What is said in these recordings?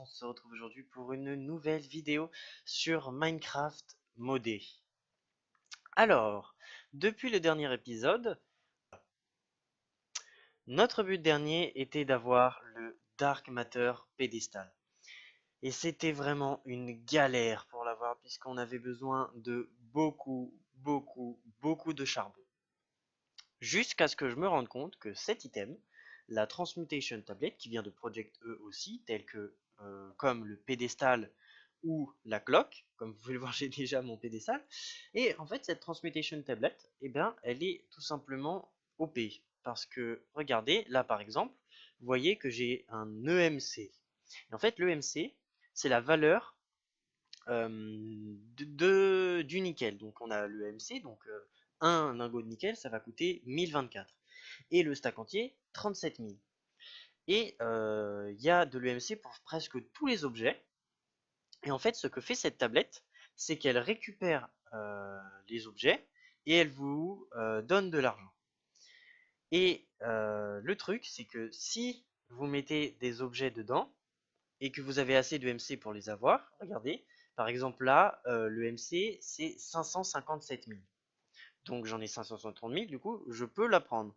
on se retrouve aujourd'hui pour une nouvelle vidéo sur Minecraft modé. Alors, depuis le dernier épisode, notre but dernier était d'avoir le Dark Matter Pedestal. Et c'était vraiment une galère pour l'avoir puisqu'on avait besoin de beaucoup de charbon. Jusqu'à ce que je me rende compte que cet item, la Transmutation Tablet, qui vient de Project E aussi, tel que comme le pédestal ou la cloque, comme vous pouvez le voir, j'ai déjà mon pédestal. Et en fait, cette Transmutation Tablet, eh bien, elle est tout simplement OP. Parce que, regardez, là par exemple, vous voyez que j'ai un EMC. Et en fait, l'EMC, c'est la valeur du nickel. Donc on a le MC, donc un lingot de nickel, ça va coûter 1024. Et le stack entier, 37 000. Et il y a de l'EMC pour presque tous les objets. Et en fait, ce que fait cette tablette, c'est qu'elle récupère les objets et elle vous donne de l'argent. Et le truc, c'est que si vous mettez des objets dedans, et que vous avez assez de MC pour les avoir, regardez, par exemple là, le MC c'est 557 000. Donc j'en ai 560 000, du coup je peux la prendre.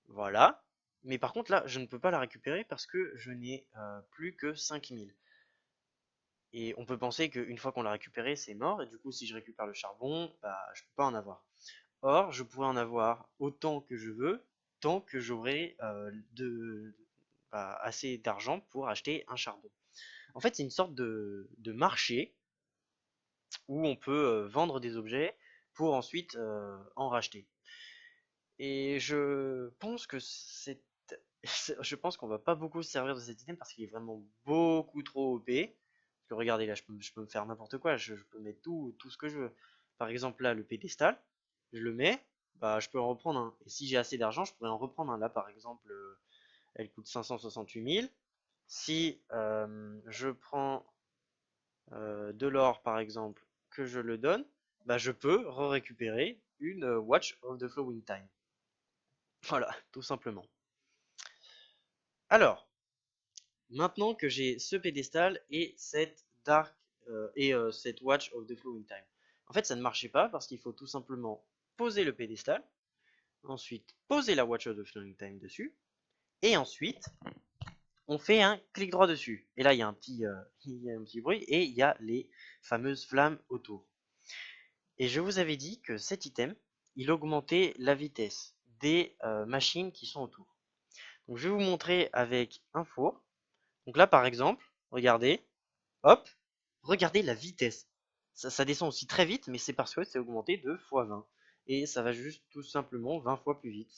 Voilà. Mais par contre là, je ne peux pas la récupérer parce que je n'ai plus que 5 000. Et on peut penser qu'une fois qu'on l'a récupéré, c'est mort, et du coup si je récupère le charbon, bah, je peux pas en avoir. Or, je pourrais en avoir autant que je veux, tant que j'aurai assez d'argent pour acheter un charbon. En fait, c'est une sorte de marché où on peut vendre des objets pour ensuite en racheter. Et je pense que je pense qu'on va pas beaucoup se servir de cet item parce qu'il est vraiment beaucoup trop OP. Parce que regardez là, je peux me faire n'importe quoi, je peux mettre tout ce que je veux. Par exemple là, le pédestal, je le mets, bah je peux en reprendre un. Et si j'ai assez d'argent, je pourrais en reprendre un. Là par exemple, elle coûte 568 000. Si je prends de l'or par exemple, que je le donne, bah, je peux récupérer une Watch of the Flowing Time. Voilà, tout simplement. Alors, maintenant que j'ai ce pédestal et cette cette Watch of the Flowing Time. En fait, ça ne marchait pas parce qu'il faut tout simplement poser le pédestal, ensuite poser la Watch of the Flowing Time dessus, et ensuite on fait un clic droit dessus. Et là, il y a il y a un petit bruit et il y a les fameuses flammes autour. Et je vous avais dit que cet item, il augmentait la vitesse des machines qui sont autour. Donc je vais vous montrer avec un four. Donc là par exemple, regardez, hop, regardez la vitesse. Ça descend aussi très vite, mais c'est parce que c'est augmenté de x20. Et ça va juste tout simplement 20 fois plus vite.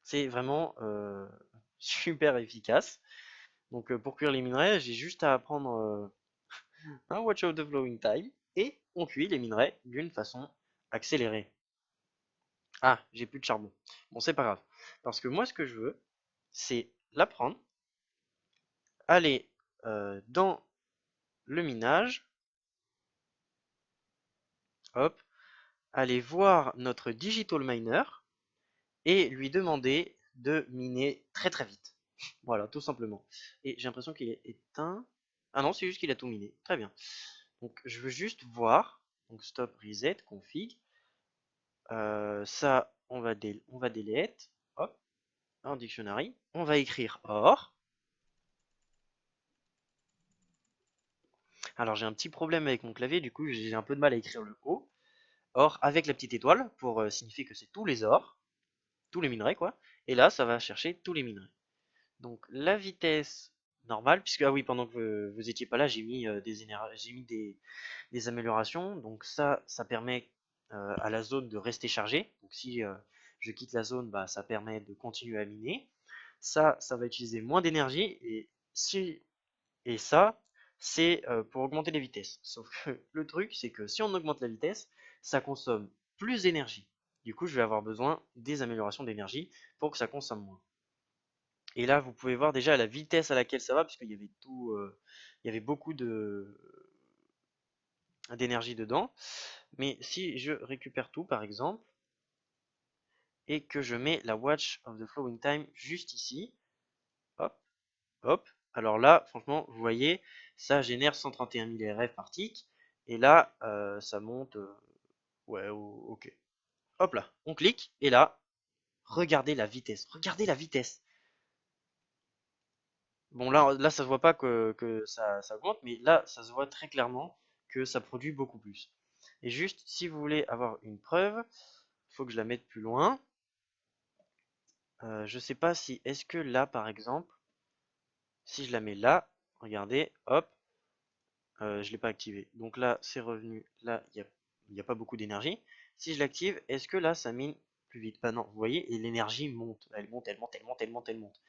C'est vraiment super efficace. Donc pour cuire les minerais, j'ai juste à prendre un Watch of the Flowing Time et on cuit les minerais d'une façon accélérée. Ah, j'ai plus de charbon. Bon, c'est pas grave. Parce que moi, ce que je veux, c'est la prendre, aller dans le minage, hop, aller voir notre digital miner et lui demander de miner très très vite. Voilà, tout simplement. Et j'ai l'impression qu'il est éteint. Ah non, c'est juste qu'il a tout miné. Très bien. Donc, je veux juste voir. Donc, stop, reset, config. Ça, on va delete. Hop, en dictionary. On va écrire or. Alors j'ai un petit problème avec mon clavier, du coup j'ai un peu de mal à écrire le O. Or avec la petite étoile pour signifier que c'est tous les ors, tous les minerais quoi. Et là ça va chercher tous les minerais. Donc la vitesse normale, puisque ah oui pendant que vous étiez pas là j'ai mis des améliorations. Donc ça permet à la zone de rester chargée. Donc si je quitte la zone, bah, ça permet de continuer à miner. Ça va utiliser moins d'énergie et ça, c'est pour augmenter les vitesses. Sauf que le truc, c'est que si on augmente la vitesse, ça consomme plus d'énergie. Du coup, je vais avoir besoin des améliorations d'énergie pour que ça consomme moins. Et là, vous pouvez voir déjà la vitesse à laquelle ça va, puisqu'il y avait il y avait beaucoup d'énergie dedans. Mais si je récupère tout, par exemple, et que je mets la Watch of the Flowing Time juste ici, hop, hop, Alors là, franchement, vous voyez, ça génère 131 000 RF par tick. Et là, ça monte. Ouais, ok. Hop là, on clique. Et là, regardez la vitesse. Regardez la vitesse. Bon, là ça se voit pas que ça augmente, mais là, ça se voit très clairement que ça produit beaucoup plus. Et juste, si vous voulez avoir une preuve, il faut que je la mette plus loin. Je sais pas si, est-ce que là, par exemple, si je la mets là, regardez, hop, je l'ai pas activé. Donc là, c'est revenu. Là, il y a pas beaucoup d'énergie. Si je l'active, est-ce que là, ça mine plus vite? Bah non, vous voyez, et l'énergie monte. Elle monte, elle monte, elle monte, elle monte, elle monte.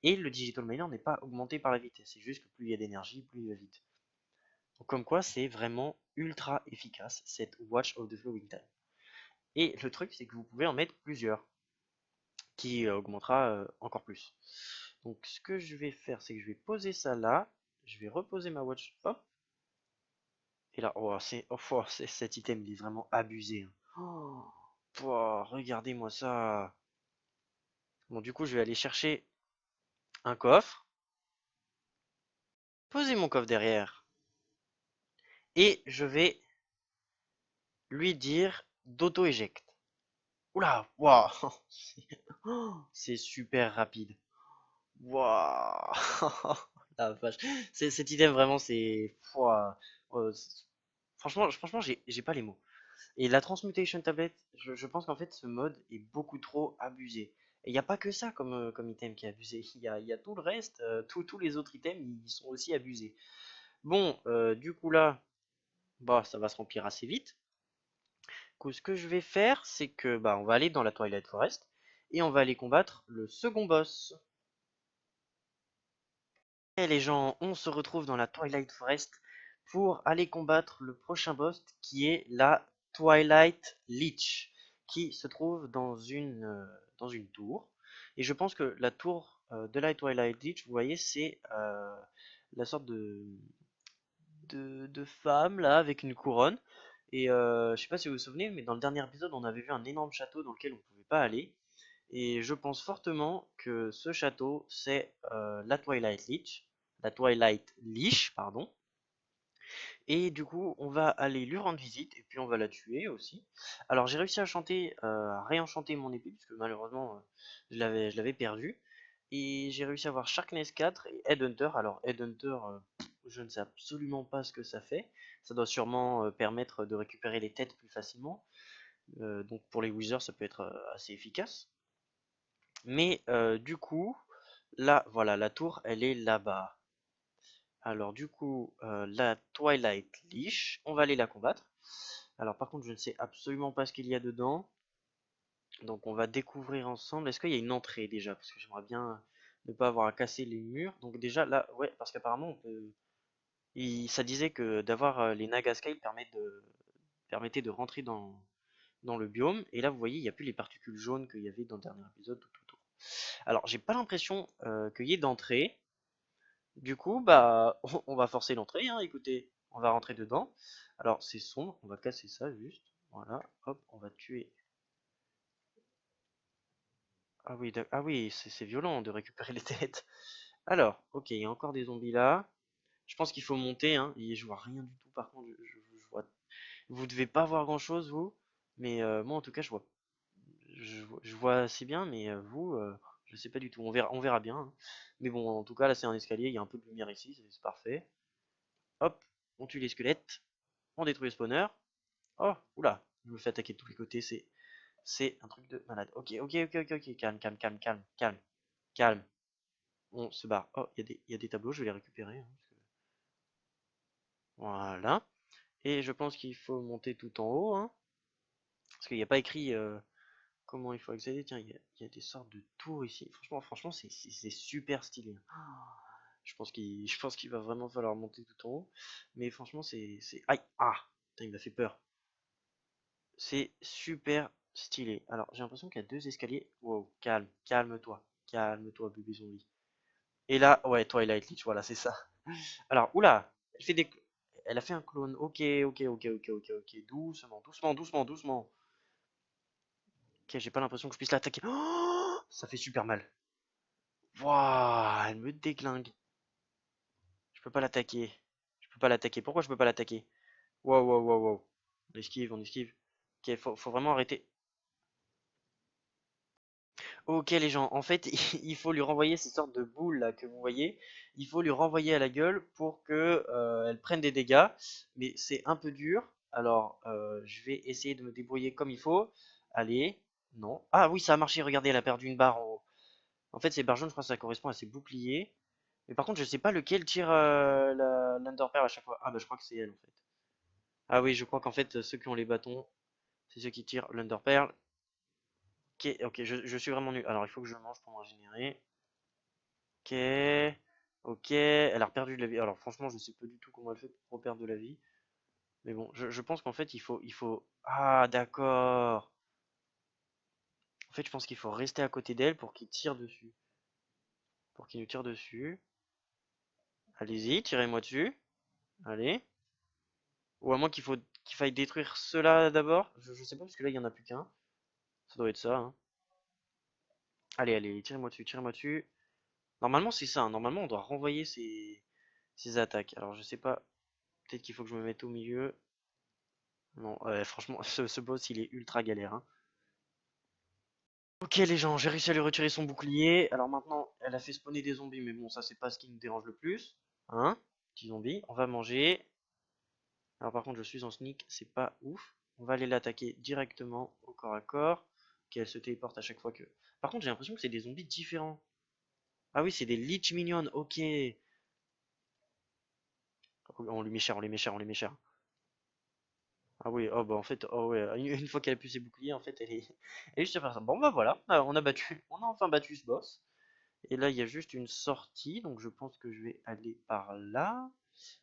Et le digital miner n'est pas augmenté par la vitesse. C'est juste que plus il y a d'énergie, plus il va vite. Donc comme quoi, c'est vraiment ultra efficace, cette Watch of the Flowing Time. Et le truc, c'est que vous pouvez en mettre plusieurs, qui augmentera encore plus. Donc ce que je vais faire, c'est que je vais poser ça là. Je vais reposer ma watch. Hop. Et là, cet item, il est vraiment abusé, hein. Regardez-moi ça. Bon, du coup, je vais aller chercher un coffre. Poser mon coffre derrière. Et je vais lui dire d'auto-éjecte. Oula, waouh. C'est super rapide. Waouh. La vache. Cet item, vraiment, c'est... franchement, j'ai pas les mots. Et la Transmutation Tablet, je pense qu'en fait ce mode est beaucoup trop abusé. Et il n'y a pas que ça comme item qui est abusé. Il y a tout le reste, tous les autres items, ils sont aussi abusés. Bon, du coup là, bah ça va se remplir assez vite. Du coup, ce que je vais faire, c'est que bah on va aller dans la Twilight Forest et on va aller combattre le second boss. Et les gens, on se retrouve dans la Twilight Forest pour aller combattre le prochain boss qui est la Twilight Leech, qui se trouve dans une tour. Et je pense que la tour de la Twilight Leech, vous voyez, c'est la sorte de femme là avec une couronne. Et je sais pas si vous vous souvenez, mais dans le dernier épisode, on avait vu un énorme château dans lequel on pouvait pas aller. Et je pense fortement que ce château, c'est la Twilight Leash, pardon. Et du coup, on va aller lui rendre visite et puis on va la tuer aussi. Alors j'ai réussi à réenchanter mon épée puisque malheureusement je l'avais perdu. Et j'ai réussi à avoir Sharkness 4 et Headhunter. Alors Headhunter, je ne sais absolument pas ce que ça fait. Ça doit sûrement permettre de récupérer les têtes plus facilement. Donc pour les Wizards, ça peut être assez efficace. Mais du coup, là, voilà, la tour, elle est là-bas. Alors du coup, la Twilight Leash, on va aller la combattre. Alors par contre, je ne sais absolument pas ce qu'il y a dedans. Donc on va découvrir ensemble. Est-ce qu'il y a une entrée déjà? Parce que j'aimerais bien ne pas avoir à casser les murs. Donc déjà là, ouais, parce qu'apparemment on peut... ça disait que d'avoir les Naga Scale permettait de rentrer dans le biome. Et là, vous voyez, il n'y a plus les particules jaunes qu'il y avait dans le dernier épisode tout autour. Alors, j'ai pas l'impression qu'il y ait d'entrée. Du coup, bah, on va forcer l'entrée, hein, écoutez. On va rentrer dedans. Alors, c'est sombre, on va casser ça juste. Voilà, hop, on va tuer. Ah oui, c'est violent de récupérer les têtes. Alors, ok, il y a encore des zombies là. Je pense qu'il faut monter, hein. Et je vois rien du tout, par contre. Je vois... Vous devez pas voir grand chose, vous. Mais moi, en tout cas, je vois assez bien, mais vous, je sais pas du tout. On verra bien, hein. Mais bon, en tout cas, là, c'est un escalier. Il y a un peu de lumière ici, c'est parfait. Hop, on tue les squelettes. On détruit le spawner. Oh, oula, je me fais attaquer de tous les côtés, c'est un truc de malade. Ok, ok, ok, ok, ok, calme, calme, calme, calme, calme, calme. On se barre. Oh, il y a des tableaux, je vais les récupérer, hein, Voilà. Et je pense qu'il faut monter tout en haut, hein, parce qu'il n'y a pas écrit comment il faut accéder. Tiens, il y a des sortes de tours ici. Franchement, c'est super stylé, hein. Je pense qu'il va vraiment falloir monter tout en haut. Mais franchement, Aïe! Ah! Putain, il m'a fait peur. C'est super stylé. Alors, j'ai l'impression qu'il y a deux escaliers. Wow, calme, calme-toi. Calme-toi, bébé zombie. Et là, ouais, Twilight Leech, voilà, c'est ça. Alors, oula, elle a fait un clone. Ok, ok, ok, ok, ok, ok. Doucement, doucement, doucement, doucement. Ok, j'ai pas l'impression que je puisse l'attaquer. Oh, ça fait super mal. Waouh, elle me déglingue. peux pas l'attaquer. Je peux pas l'attaquer. Pourquoi je peux pas l'attaquer? Wow, wow, wow, wow. On esquive, on esquive. Ok, faut vraiment arrêter. Ok les gens, en fait, il faut lui renvoyer ces sortes de boules là que vous voyez. Il faut lui renvoyer à la gueule pour que elle prenne des dégâts. Mais c'est un peu dur. Alors, je vais essayer de me débrouiller comme il faut. Allez, non. Ah oui, ça a marché. Regardez, elle a perdu une barre en haut. En fait, ces barres jaunes, je crois que ça correspond à ses boucliers. Mais par contre, je sais pas lequel tire l'Underpearl à chaque fois. Ah bah je crois que c'est elle en fait. Ah oui, je crois qu'en fait, ceux qui ont les bâtons, c'est ceux qui tirent l'Underpearl. Ok, ok, je suis vraiment nul. Alors, il faut que je mange pour me régénérer. Ok, ok, elle a perdu de la vie. Alors, franchement, je sais pas du tout comment elle fait pour perdre de la vie. Mais bon, je pense qu'en fait, il faut. Ah, d'accord. En fait, je pense qu'il faut rester à côté d'elle pour qu'il tire dessus. Pour qu'il nous tire dessus. Allez-y, tirez-moi dessus. Allez. Ou à moins qu'il faille détruire ceux-là d'abord. Je sais pas, parce que là, il y en a plus qu'un. Ça doit être ça, hein. Allez, allez, tirez-moi dessus, tirez-moi dessus. Normalement, c'est ça, hein. Normalement, on doit renvoyer ses attaques. Alors, je sais pas. Peut-être qu'il faut que je me mette au milieu. Non, franchement, ce boss, il est ultra galère, hein. Ok, les gens, j'ai réussi à lui retirer son bouclier. Alors maintenant, elle a fait spawner des zombies, mais bon, ça, c'est pas ce qui nous dérange le plus. Hein? Petit zombie. On va manger. Alors, par contre, je suis en sneak, c'est pas ouf. On va aller l'attaquer directement au corps à corps. Ok, elle se téléporte à chaque fois que. Par contre, j'ai l'impression que c'est des zombies différents. Ah oui, c'est des Lich Minions, ok. On lui met cher, on lui met cher, on lui met cher. Ah oui, oh bah en fait, oh ouais, une fois qu'elle a pu ses boucliers, en fait, elle est juste à faire ça. Bon bah voilà, on a enfin battu ce boss. Et là, il y a juste une sortie, donc je pense que je vais aller par là.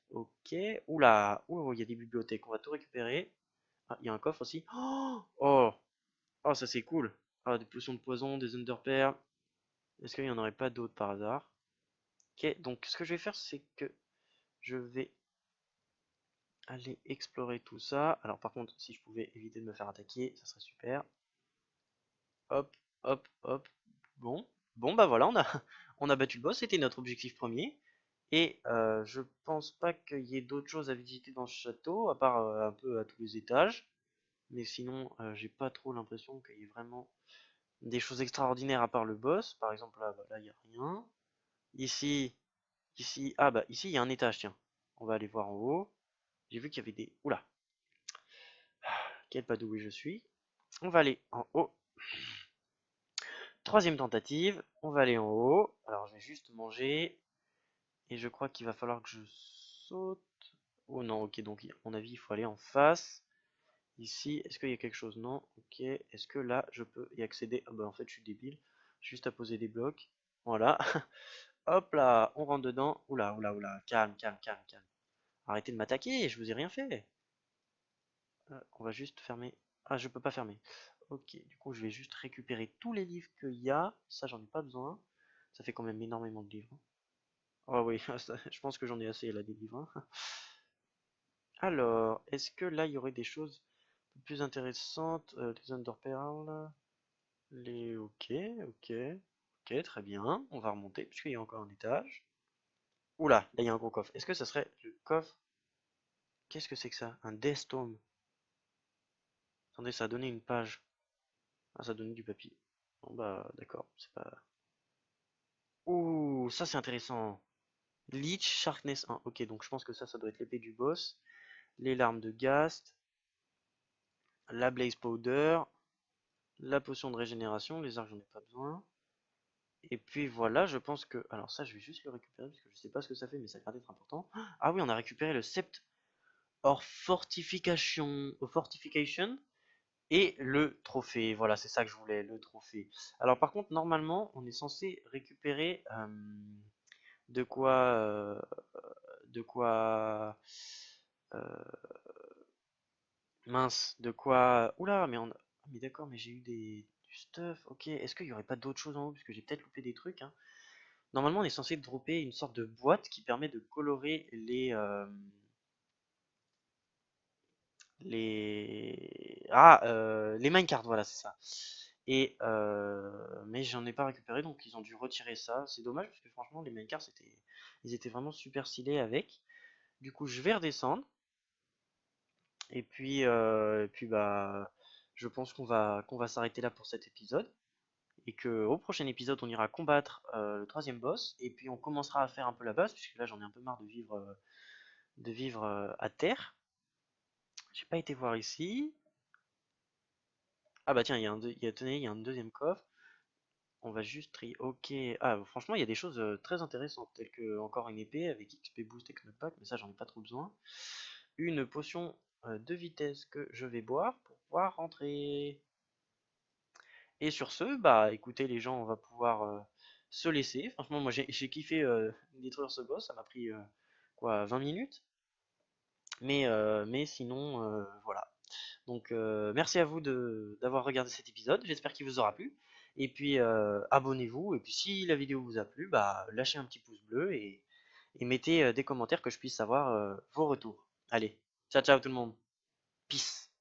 Ok, oula, oh, il y a des bibliothèques, on va tout récupérer. Ah, il y a un coffre aussi. Oh, oh, oh, ça c'est cool. Ah, des potions de poison, des underpearls. Est-ce qu'il y en aurait pas d'autres par hasard? Ok, donc ce que je vais faire, c'est que je vais aller explorer tout ça. Alors par contre, si je pouvais éviter de me faire attaquer, ça serait super. Hop, hop, hop. Bon, bon bah voilà, on a battu le boss, c'était notre objectif premier. Et je pense pas qu'il y ait d'autres choses à visiter dans ce château, à part un peu à tous les étages. Mais sinon, j'ai pas trop l'impression qu'il y ait vraiment des choses extraordinaires à part le boss. Par exemple, là, bah, là, il y a rien. Ici, ah bah ici, il y a un étage, tiens. On va aller voir en haut. J'ai vu qu'il y avait des... Oula, quel padoué je suis. On va aller en haut. Troisième tentative, on va aller en haut. Alors, je vais juste manger. Et je crois qu'il va falloir que je saute. Oh non, ok, donc à mon avis, il faut aller en face. Ici, est-ce qu'il y a quelque chose? Non, ok. Est-ce que là, je peux y accéder? Ah bah en fait, je suis débile. Juste à poser des blocs. Voilà. Hop là, on rentre dedans. Oula, oula, oula. Calme, calme, calme, calme. Arrêtez de m'attaquer, je vous ai rien fait. On va juste fermer. Ah, je peux pas fermer. Ok, du coup, je vais juste récupérer tous les livres qu'il y a. Ça, j'en ai pas besoin. Ça fait quand même énormément de livres. Oh oui, je pense que j'en ai assez là des livres, hein. Alors, est-ce que là, il y aurait des choses plus intéressantes? Des Underpearl. Les... Ok, ok. Ok, très bien. On va remonter, puisqu'il y a encore un étage. Oula, là, il y a un gros coffre. Est-ce que ça serait le coffre? Qu'est-ce que c'est que ça? Un Death Tome. Attendez, ça a donné une page. Ah, ça a donné du papier. Bon bah, d'accord, c'est pas... Ouh, ça c'est intéressant. Leech Sharpness 1. Ok, donc je pense que ça doit être l'épée du boss. Les larmes de Ghast. La Blaze Powder. La potion de régénération. Les arcs, j'en ai pas besoin. Et puis voilà, je pense que... Alors ça, je vais juste le récupérer, parce que je sais pas ce que ça fait, mais ça a l'air d'être important. Ah oui, on a récupéré le Sept Or Fortification. Et le trophée, voilà, c'est ça que je voulais, le trophée. Alors par contre, normalement, on est censé récupérer de quoi, de quoi, euh, mince, de quoi. Oula, mais mais d'accord, mais j'ai eu du stuff. Ok, est-ce qu'il y aurait pas d'autres choses en haut, parce que j'ai peut-être loupé des trucs, hein. Normalement, on est censé dropper une sorte de boîte qui permet de colorer les minecarts, voilà, c'est ça. Et mais j'en ai pas récupéré, donc ils ont dû retirer ça. C'est dommage parce que franchement, les minecarts Ils étaient vraiment super stylés avec. Du coup, je vais redescendre. Et puis bah, je pense qu'on va s'arrêter là pour cet épisode. Et que au prochain épisode, on ira combattre le troisième boss. Et puis on commencera à faire un peu la base, puisque là j'en ai un peu marre de vivre à terre. J'ai pas été voir ici. Ah bah tiens, tenez, il y a un deuxième coffre. On va juste trier. Ok. Ah, franchement, il y a des choses très intéressantes, telles que encore une épée avec XP boost et knockback, mais ça, j'en ai pas trop besoin. Une potion de vitesse que je vais boire pour pouvoir rentrer. Et sur ce, bah écoutez, les gens, on va pouvoir se laisser. Franchement, moi, j'ai kiffé détruire ce boss. Ça m'a pris quoi, 20 minutes. Mais sinon, voilà. Donc merci à vous d'avoir regardé cet épisode, j'espère qu'il vous aura plu. Et puis abonnez-vous, et puis si la vidéo vous a plu, bah lâchez un petit pouce bleu et mettez des commentaires que je puisse savoir vos retours. Allez, ciao ciao tout le monde, peace.